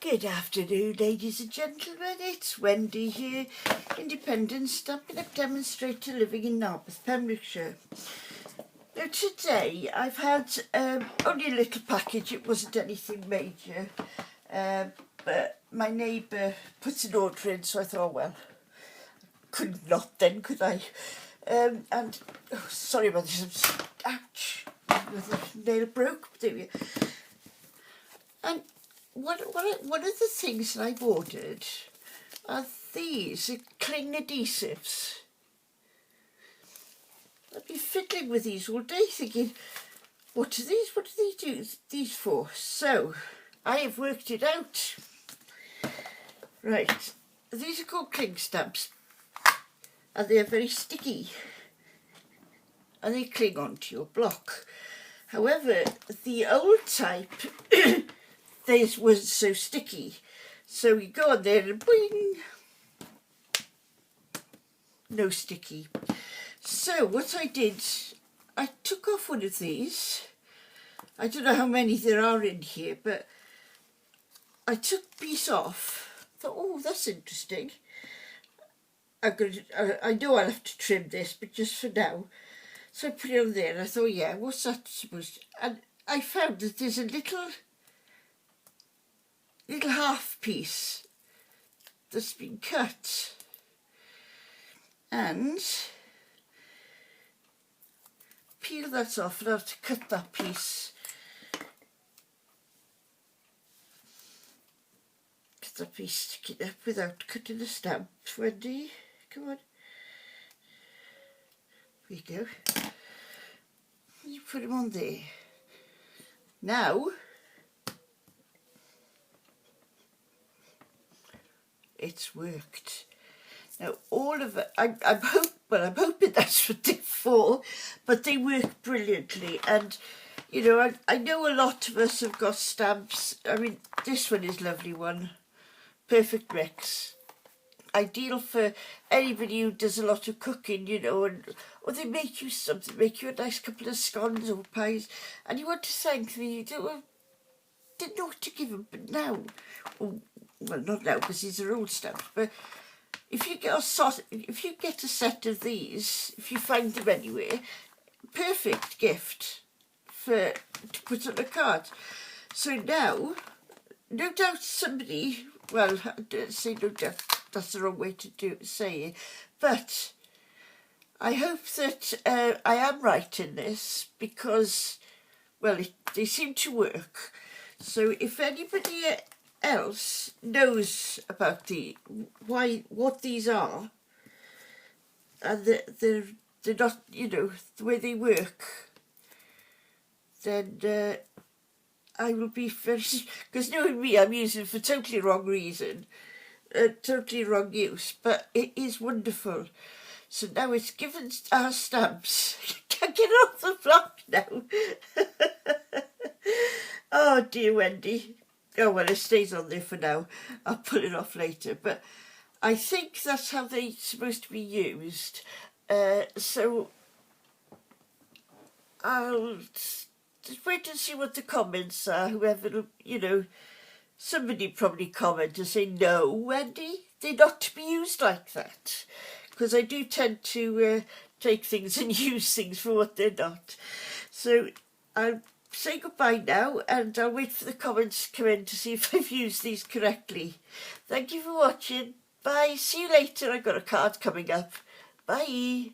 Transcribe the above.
Good afternoon, ladies and gentlemen. It's Wendy here, independent Stampin' Up demonstrator living in Narberth, Pembrokeshire. Now today I've had only a little package. It wasn't anything major, but my neighbour put an order in, so I thought, well, could not then, could I? And oh, sorry about this. Ouch! The nail broke. There we go. And one of the things that I've ordered are these Cling Adhesives. I've been fiddling with these all day thinking, what are these? What do they do these for? So, I have worked it out. Right, these are called cling stamps and they are very sticky and they cling onto your block. However, the old type this was so sticky, so you go on there and boing, no sticky. So what I did, I took off one of these. I don't know how many there are in here, but I took a piece off. Thought, oh, that's interesting. I know I'll have to trim this, but just for now. So I put it on there and I thought, yeah, what's that supposed to? And I found that there's a little half piece that's been cut, and peel that off and I have to cut that piece. Cut that piece, stick it up without cutting the stamp. Wendy, come on. There you go. You put them on there. Now it's worked. Now all of it, I'm hoping that's what they're for, but they work brilliantly. And you know, I know a lot of us have got stamps. I mean, this one is a lovely one, perfect mix, ideal for anybody who does a lot of cooking, you know, or they make you something, make you a nice couple of scones or pies, and you want to thank them. You don't, didn't know what to give them, but now, well, not now because these are old stamps, but if you get a set of these, if you find them anywhere, perfect gift to put on a card. So now, no doubt somebody, well, don't say no doubt, that's the wrong way to say it, but I hope that I am right in this, because, well, they seem to work. So if anybody else knows about what these are, and they're not, you know, the way they work, then I will be very, because knowing me, I'm using it for totally wrong reason, totally wrong use, but it is wonderful. So now it's given our stamps. Can't get off the block now. Oh dear, Wendy. Oh well, it stays on there for now. I'll pull it off later. But I think that's how they're supposed to be used. So I'll just wait and see what the comments are. Whoever, you know, somebody probably comment and say, no, Wendy, they're not to be used like that. Because I do tend to take things and use things for what they're not. So I'll say goodbye now, and I'll wait for the comments to come in to see if I've used these correctly. Thank you for watching. Bye. See you later. I've got a card coming up. Bye.